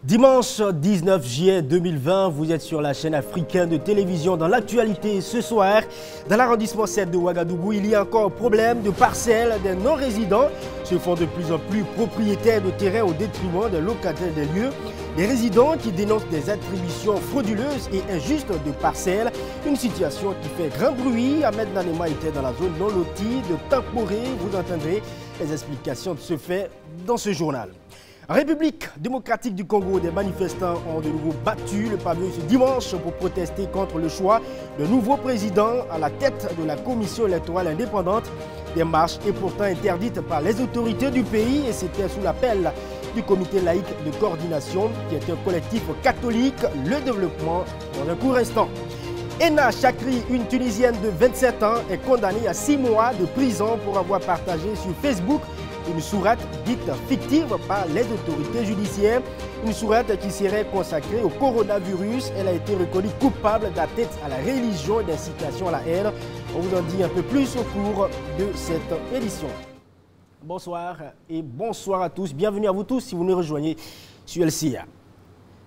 Dimanche 19 juillet 2020, vous êtes sur la chaîne africaine de télévision dans l'actualité. Ce soir, dans l'arrondissement 7 de Ouagadougou, il y a encore problème de parcelles des non-résidents se font de plus en plus propriétaires de terrains au détriment des locataires des lieux. Des résidents qui dénoncent des attributions frauduleuses et injustes de parcelles. Une situation qui fait grand bruit. Ahmed Nanema était dans la zone non lotie de Tankoré. Vous entendrez les explications de ce fait dans ce journal. En République démocratique du Congo, des manifestants ont de nouveau battu le pavillon ce dimanche pour protester contre le choix de nouveau président à la tête de la commission électorale indépendante. Des marches et pourtant interdites par les autorités du pays et c'était sous l'appel du comité laïque de coordination qui est un collectif catholique, le développement dans un court instant. Ena Chakri, une Tunisienne de 27 ans, est condamnée à 6 mois de prison pour avoir partagé sur Facebook une sourate dite fictive par les autorités judiciaires. Une sourate qui serait consacrée au coronavirus. Elle a été reconnue coupable d'atteinte à la religion et d'incitation à la haine. On vous en dit un peu plus au cours de cette édition. Bonsoir et bonsoir à tous. Bienvenue à vous tous si vous nous rejoignez sur LCA.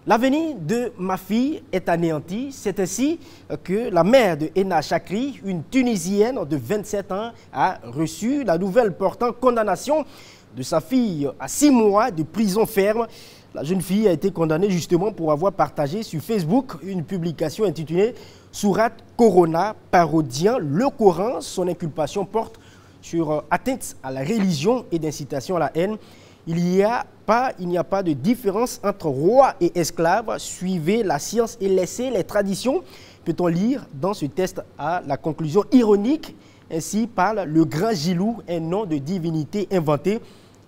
L'avenir de ma fille est anéanti. C'est ainsi que la mère de Ena Chakri, une Tunisienne de 27 ans, a reçu la nouvelle portant condamnation de sa fille à 6 mois de prison ferme. La jeune fille a été condamnée justement pour avoir partagé sur Facebook une publication intitulée « Sourate Corona parodiant le Coran ». Son inculpation porte sur atteinte à la religion et d'incitation à la haine. Il n'y a pas de différence entre roi et esclave. Suivez la science et laissez les traditions. Peut-on lire dans ce texte à la conclusion ironique. Ainsi parle le grand Gilou, un nom de divinité inventé.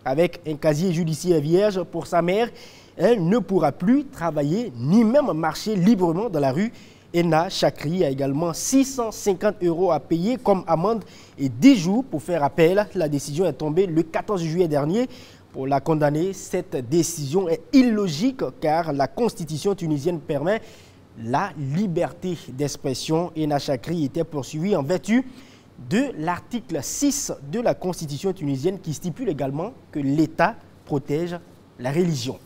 Avec un casier judiciaire vierge pour sa mère, elle ne pourra plus travailler ni même marcher librement dans la rue. Ena Chakri a également 650 € à payer comme amende et 10 jours pour faire appel. La décision est tombée le 14 juillet dernier. Pour la condamner, cette décision est illogique car la constitution tunisienne permet la liberté d'expression. Ena Chakri était poursuivie en vertu de l'article 6 de la constitution tunisienne qui stipule également que l'État protège la religion.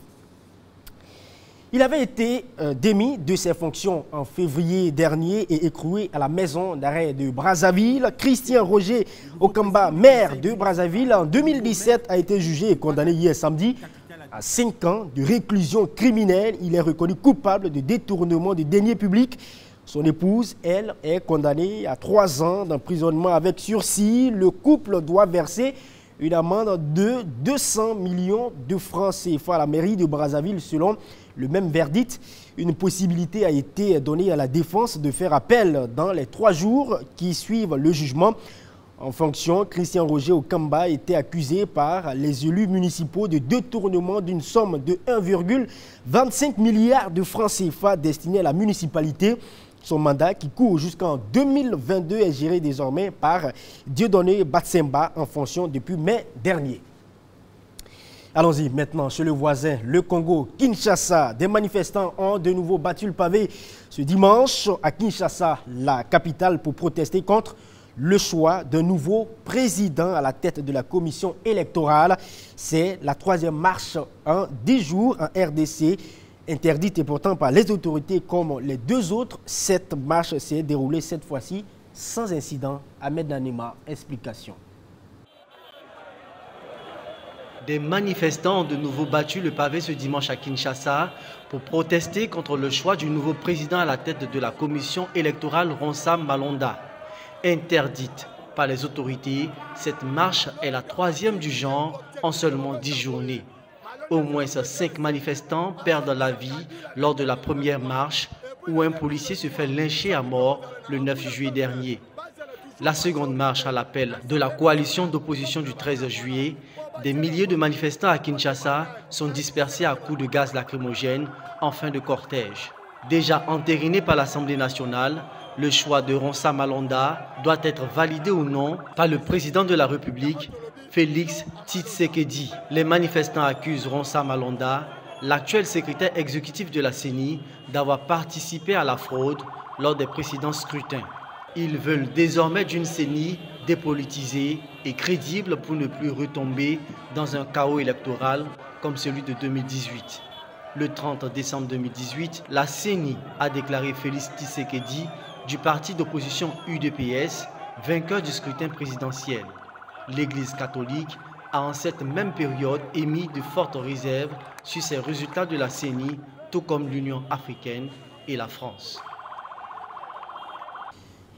Il avait été démis de ses fonctions en février dernier et écroué à la maison d'arrêt de Brazzaville. Christian Roger Okamba, maire de Brazzaville, en 2017, a été jugé et condamné hier samedi à 5 ans de réclusion criminelle. Il est reconnu coupable de détournement de deniers publics. Son épouse, elle, est condamnée à 3 ans d'emprisonnement avec sursis. Le couple doit verser une amende de 200 millions de francs CFA à la mairie de Brazzaville selon le même verdict. Une possibilité a été donnée à la défense de faire appel dans les 3 jours qui suivent le jugement. En fonction, Christian Roger Okamba était accusé par les élus municipaux de détournement d'une somme de 1,25 milliard de francs CFA destinée à la municipalité. Son mandat, qui court jusqu'en 2022, est géré désormais par Dieudonné Batsemba en fonction depuis mai dernier. Allons-y maintenant chez le voisin, le Congo, Kinshasa. Des manifestants ont de nouveau battu le pavé ce dimanche à Kinshasa, la capitale, pour protester contre le choix d'un nouveau président à la tête de la commission électorale. C'est la 3e marche en 10 jours en RDC. Interdite et pourtant par les autorités comme les 2 autres, cette marche s'est déroulée cette fois-ci sans incident. Ahmed Nanema, explication. Des manifestants ont de nouveau battu le pavé ce dimanche à Kinshasa pour protester contre le choix du nouveau président à la tête de la commission électorale Ronsa Malonda. Interdite par les autorités, cette marche est la 3e du genre en seulement 10 journées. Au moins 5 manifestants perdent la vie lors de la première marche où un policier se fait lyncher à mort le 9 juillet dernier. La seconde marche à l'appel de la coalition d'opposition du 13 juillet, des milliers de manifestants à Kinshasa sont dispersés à coups de gaz lacrymogène en fin de cortège. Déjà entériné par l'Assemblée nationale, le choix de Ronsa Malonda doit être validé ou non par le président de la République, Félix Tshisekedi. Les manifestants accusent Ronsa Malonda, l'actuel secrétaire exécutif de la CENI, d'avoir participé à la fraude lors des précédents scrutins. Ils veulent désormais d'une CENI dépolitisée et crédible pour ne plus retomber dans un chaos électoral comme celui de 2018. Le 30 décembre 2018, la CENI a déclaré Félix Tshisekedi du parti d'opposition UDPS vainqueur du scrutin présidentiel. L'Église catholique a en cette même période émis de fortes réserves sur ces résultats de la CENI, tout comme l'Union africaine et la France.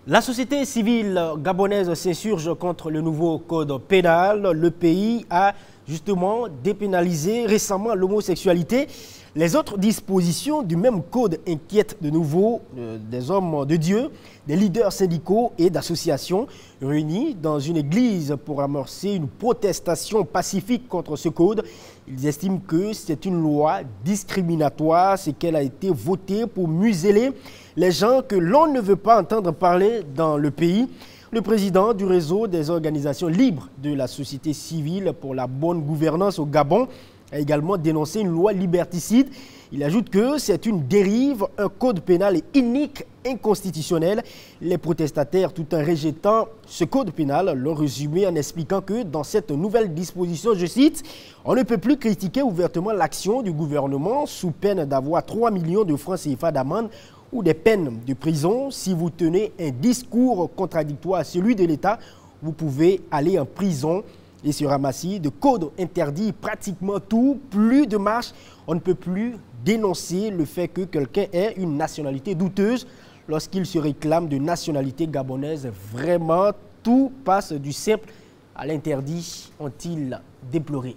La société civile gabonaise s'insurge contre le nouveau code pénal. Le pays a justement dépénalisé récemment l'homosexualité. Les autres dispositions du même code inquiètent de nouveau des hommes de Dieu, des leaders syndicaux et d'associations réunis dans une église pour amorcer une protestation pacifique contre ce code. Ils estiment que c'est une loi discriminatoire, c'est qu'elle a été votée pour museler les gens que l'on ne veut pas entendre parler dans le pays. Le président du réseau des organisations libres de la société civile pour la bonne gouvernance au Gabon a également dénoncé une loi liberticide. Il ajoute que c'est une dérive, un code pénal inique, inconstitutionnel. Les protestataires, tout en rejetant ce code pénal, l'ont résumé en expliquant que dans cette nouvelle disposition, je cite, « On ne peut plus critiquer ouvertement l'action du gouvernement sous peine d'avoir 3 millions de francs CFA d'amende ou des peines de prison. Si vous tenez un discours contradictoire à celui de l'État, vous pouvez aller en prison. » Et ce ramassis de code interdit pratiquement tout, plus de marche. On ne peut plus dénoncer le fait que quelqu'un ait une nationalité douteuse lorsqu'il se réclame de nationalité gabonaise. Vraiment, tout passe du simple à l'interdit, ont-ils déploré.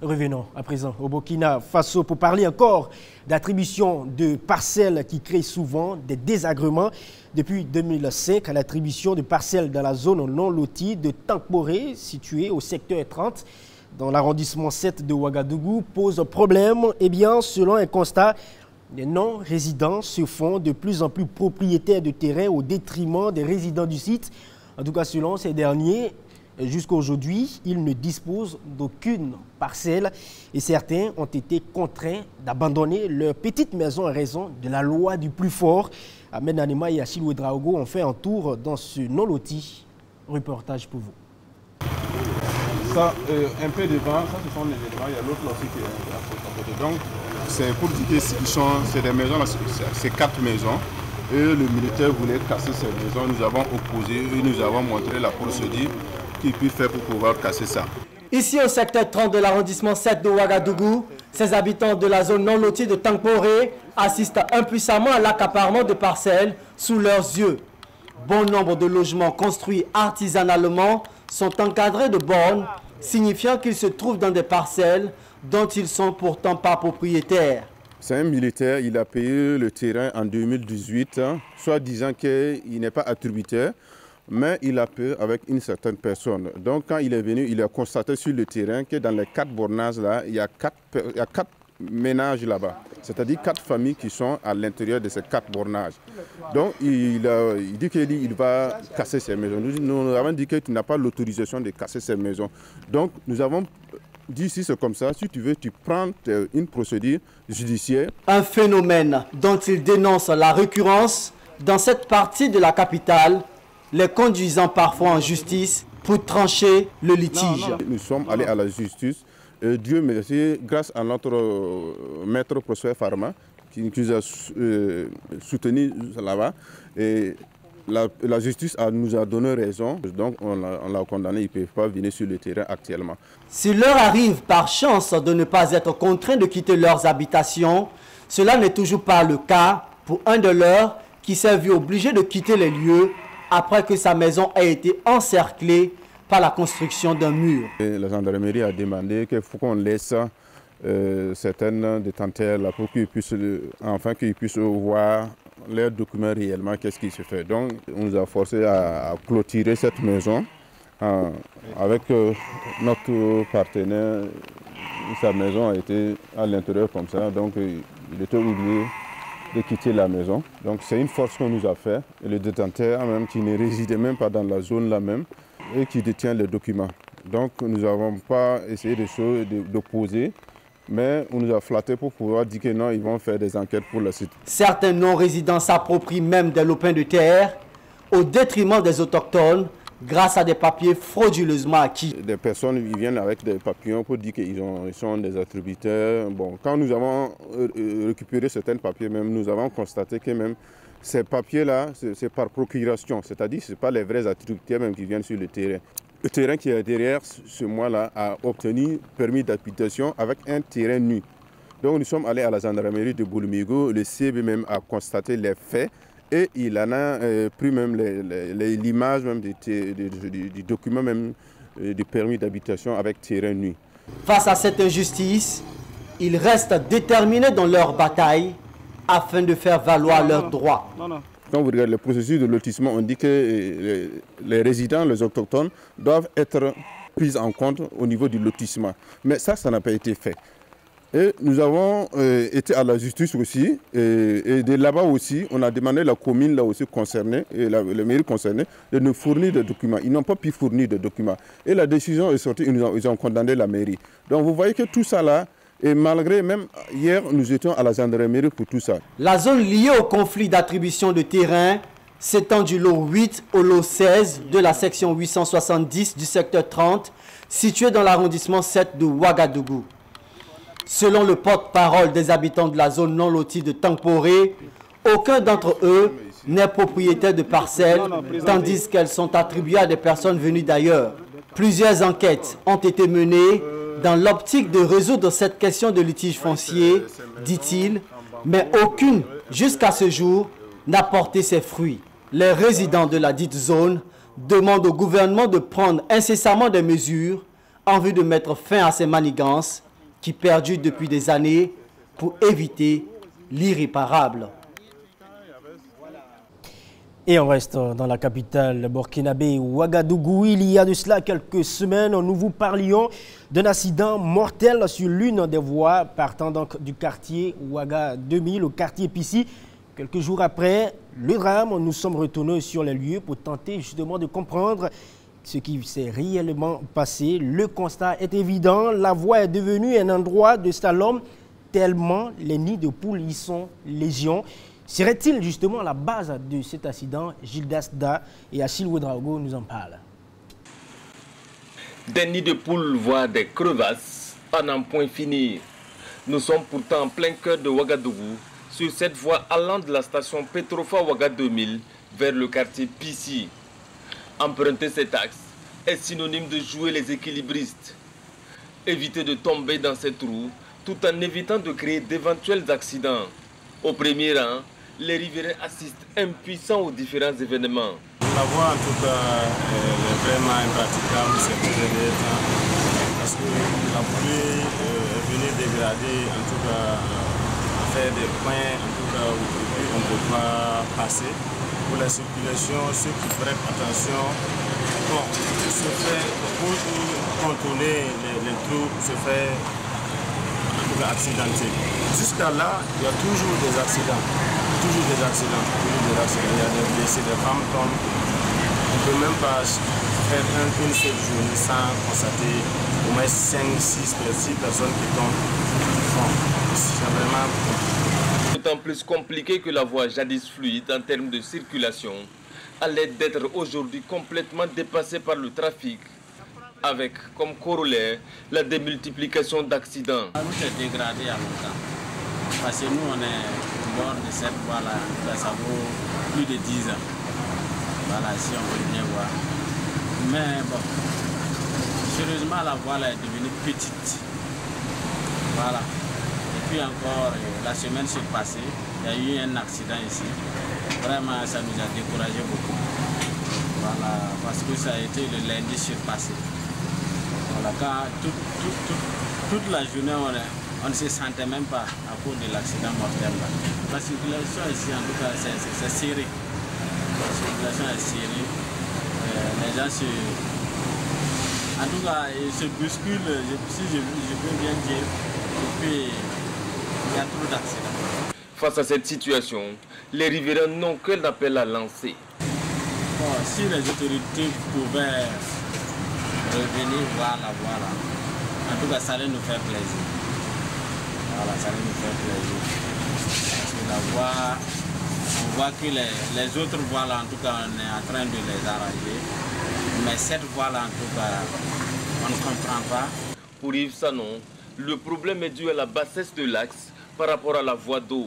Revenons à présent au Burkina Faso pour parler encore d'attribution de parcelles qui créent souvent des désagréments. Depuis 2005, l'attribution de parcelles dans la zone non lotie de Tankboré, située au secteur 30, dans l'arrondissement 7 de Ouagadougou, pose problème. Eh bien, selon un constat, les non-résidents se font de plus en plus propriétaires de terrain au détriment des résidents du site. En tout cas, selon ces derniers, jusqu'à aujourd'hui, ils ne disposent d'aucune parcelle et certains ont été contraints d'abandonner leur petite maison en raison de la loi du plus fort. Ahmed Anema et Achille Ouedraogo ont fait un tour dans ce non-loti. Reportage pour vous. Ça, un peu devant, ça ce sont les éléments, il y a l'autre aussi qui est à côté. Donc, c'est pour dire que c'est des maisons, c'est 4 maisons. Et le militaire voulait casser ces maisons, nous avons opposé et nous avons montré la procédure qu'il peut faire pour pouvoir casser ça. Ici au secteur 30 de l'arrondissement 7 de Ouagadougou, ces habitants de la zone non lotie de Tankboré assistent impuissamment à l'accaparement de parcelles sous leurs yeux. Bon nombre de logements construits artisanalement sont encadrés de bornes, signifiant qu'ils se trouvent dans des parcelles dont ils ne sont pourtant pas propriétaires. C'est un militaire, il a payé le terrain en 2018, soit disant qu'il n'est pas attributaire, mais il a payé avec une certaine personne. Donc quand il est venu, il a constaté sur le terrain que dans les 4 bornages là, il y a 4 ménages là-bas. C'est-à-dire 4 familles qui sont à l'intérieur de ces 4 bornages. Donc il dit qu'il va casser ces maisons. Nous avons dit que tu n'as pas l'autorisation de casser ces maisons. Donc nous avons dit si c'est comme ça, si tu veux, tu prends une procédure judiciaire. Un phénomène dont il dénonce la récurrence dans cette partie de la capitale, les conduisant parfois en justice pour trancher le litige. Nous sommes allés à la justice. Dieu merci, grâce à notre maître Prosper Pharma, qui nous a soutenus là-bas. Et la justice nous a donné raison, donc on l'a condamné, ils ne peuvent pas venir sur le terrain actuellement. S'il leur arrive par chance de ne pas être contraints de quitter leurs habitations, cela n'est toujours pas le cas pour un de leurs qui s'est vu obligé de quitter les lieux après que sa maison ait été encerclée par la construction d'un mur. Et la gendarmerie a demandé qu'il faut qu'on laisse certaines détenteurs là pour qu'ils puissent, enfin, qu'ils puissent voir leurs documents réellement, qu'est-ce qui se fait. Donc on nous a forcé à clôturer cette maison avec notre partenaire. Sa maison a été à l'intérieur comme ça, donc il était obligé de quitter la maison. Donc c'est une force qu'on nous a fait. Et le détenteur même qui ne résidait même pas dans la zone là même et qui détient les documents. Donc nous n'avons pas essayé d'opposer, mais on nous a flatté pour pouvoir dire que non, ils vont faire des enquêtes pour le site. Certains non-résidents s'approprient même des lopins de terre au détriment des autochtones grâce à des papiers frauduleusement acquis. Des personnes ils viennent avec des papiers pour dire qu'ils sont des attributeurs. Bon, quand nous avons récupéré certains papiers, même, nous avons constaté que même ces papiers-là, c'est par procuration, c'est-à-dire que ce n'est pas les vrais attributeurs même qui viennent sur le terrain. Le terrain qui est derrière ce mois-là a obtenu permis d'habitation avec un terrain nu. Donc nous sommes allés à la gendarmerie de Bouloumigo, le CB même a constaté les faits. Et il en a pris même l'image même du document même du permis d'habitation avec terrain nu. Face à cette injustice, ils restent déterminés dans leur bataille afin de faire valoir leurs droits. Quand vous regardez le processus de lotissement, on dit que les résidents, les autochtones, doivent être pris en compte au niveau du lotissement. Mais ça n'a pas été fait. Et nous avons été à la justice aussi, et de là-bas aussi, on a demandé à la commune là aussi concernée, et la mairie concernée, de nous fournir des documents. Ils n'ont pas pu fournir de documents. Et la décision est sortie, ils ont condamné la mairie. Donc vous voyez que tout ça là, et malgré même hier, nous étions à la gendarmerie pour tout ça. La zone liée au conflit d'attribution de terrain s'étend du lot 8 au lot 16 de la section 870 du secteur 30, situé dans l'arrondissement 7 de Ouagadougou. Selon le porte-parole des habitants de la zone non lotie de Tankporé, aucun d'entre eux n'est propriétaire de parcelles, tandis qu'elles sont attribuées à des personnes venues d'ailleurs. Plusieurs enquêtes ont été menées dans l'optique de résoudre cette question de litige foncier, dit-il, mais aucune, jusqu'à ce jour, n'a porté ses fruits. Les résidents de la dite zone demandent au gouvernement de prendre incessamment des mesures en vue de mettre fin à ces manigances qui perdurent depuis des années pour éviter l'irréparable. Et on reste dans la capitale burkinabé, Ouagadougou. Il y a de cela quelques semaines, nous vous parlions d'un accident mortel sur l'une des voies partant donc du quartier Ouaga 2000 au quartier Pissi. Quelques jours après le drame, nous sommes retournés sur les lieux pour tenter justement de comprendre ce qui s'est réellement passé. Le constat est évident, la voie est devenue un endroit de slalom tellement les nids de poules y sont légion. Serait-il justement la base de cet accident? Gildas Da et Achille Ouedraogo nous en parlent. Des nids de poules, voire des crevasses, à n'en point finir. Nous sommes pourtant en plein cœur de Ouagadougou, sur cette voie allant de la station Petrofa Ouaga 2000 vers le quartier Pissi. Emprunter cet axe est synonyme de jouer les équilibristes. Éviter de tomber dans ces trous tout en évitant de créer d'éventuels accidents. Au premier rang, les riverains assistent impuissants aux différents événements. La voie en tout cas est vraiment impraticable ces derniers temps parce que la pluie est venue dégrader, en tout cas faire des points en tout cas où on ne peut pas passer. Pour la circulation, ceux qui prêtent attention, bon, se fait pour contourner les trous, se fait en tout cas accidenté. Jusqu'à là, il y a toujours des accidents. Toujours des accidents. Il y a des blessés, des femmes tombent. On ne peut même pas faire une seule journée sans constater au moins 5, 6 personnes qui tombent. Bon, c'est vraiment d'autant plus compliqué que la voie jadis fluide en termes de circulation a l'air d'être aujourd'hui complètement dépassée par le trafic, avec comme corollaire la démultiplication d'accidents. La route est dégradée il y a longtemps, parce que nous on est au bord de cette voie-là, ça vaut plus de 10 ans. Voilà, si on veut bien voir. Mais bon, sérieusement la voie là est devenue petite. Voilà. Et puis encore, la semaine surpassée, il y a eu un accident ici. Vraiment, ça nous a découragé beaucoup. Voilà, parce que ça a été le lundi surpassé. Voilà, quand toute la journée, on ne se sentait même pas à cause de l'accident mortel. Là. La circulation ici, en tout cas, c'est serré. La circulation est serrée. Les gens en tout cas, ils se bousculent, si je peux bien dire. Et puis, il y a trop d'accidents. Face à cette situation, les riverains n'ont qu'un appel à lancer. Bon, si les autorités pouvaient revenir voir la voie là, en tout cas, ça allait nous faire plaisir. Voilà, ça allait nous faire plaisir. Parce que la voie, on voit que les autres voies là, en tout cas, on est en train de les arranger. Mais cette voie-là, en tout cas, on ne comprend pas. Pour Yves Sanon, le problème est dû à la bassesse de l'axe par rapport à la voie d'eau.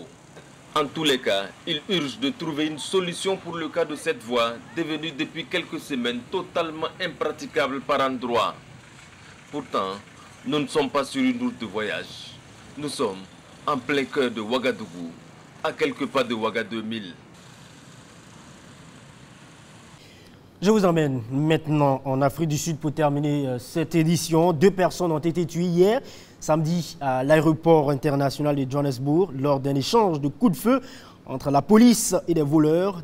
En tous les cas, il urge de trouver une solution pour le cas de cette voie, devenue depuis quelques semaines totalement impraticable par endroits. Pourtant, nous ne sommes pas sur une route de voyage. Nous sommes en plein cœur de Ouagadougou, à quelques pas de Ouaga 2000. Je vous emmène maintenant en Afrique du Sud pour terminer cette édition. 2 personnes ont été tuées hier, samedi, à l'aéroport international de Johannesburg, lors d'un échange de coups de feu entre la police et des voleurs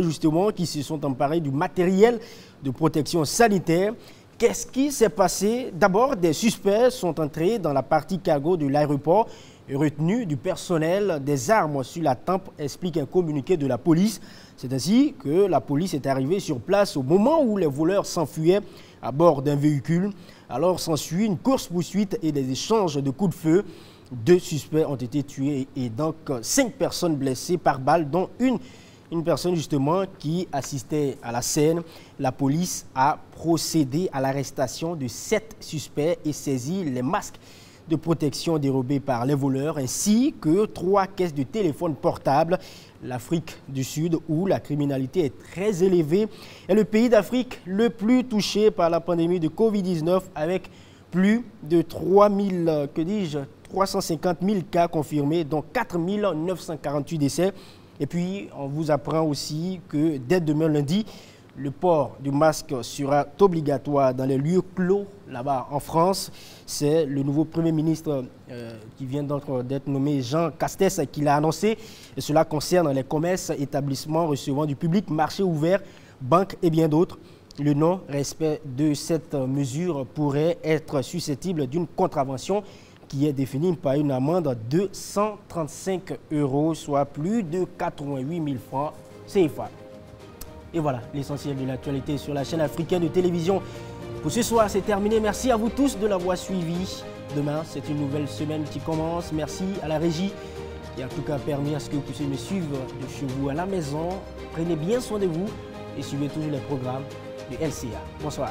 justement qui se sont emparés du matériel de protection sanitaire. Qu'est-ce qui s'est passé? D'abord, des suspects sont entrés dans la partie cargo de l'aéroport et retenus du personnel des armes sur la tempe, explique un communiqué de la police. C'est ainsi que la police est arrivée sur place au moment où les voleurs s'enfuyaient à bord d'un véhicule. Alors s'ensuit une course-poursuite et des échanges de coups de feu. 2 suspects ont été tués et donc 5 personnes blessées par balle, dont une personne justement qui assistait à la scène. La police a procédé à l'arrestation de 7 suspects et saisi les masques de protection dérobés par les voleurs ainsi que 3 caisses de téléphone portable. L'Afrique du Sud, où la criminalité est très élevée, est le pays d'Afrique le plus touché par la pandémie de Covid-19 avec plus de 350 000 cas confirmés, dont 4 948 décès. Et puis, on vous apprend aussi que dès demain lundi, le port du masque sera obligatoire dans les lieux clos là-bas en France. C'est le nouveau Premier ministre qui vient d'être nommé, Jean Castex, qui l'a annoncé. Et cela concerne les commerces, établissements recevant du public, marchés ouverts, banques et bien d'autres. Le non-respect de cette mesure pourrait être susceptible d'une contravention qui est définie par une amende de 135 €, soit plus de 88 000 francs CFA. Et voilà, l'essentiel de l'actualité sur la chaîne africaine de télévision. Pour ce soir, c'est terminé. Merci à vous tous de l'avoir suivi. Demain, c'est une nouvelle semaine qui commence. Merci à la régie qui a en tout cas permis à ce que vous puissiez me suivre de chez vous à la maison. Prenez bien soin de vous et suivez toujours les programmes de LCA. Bonsoir.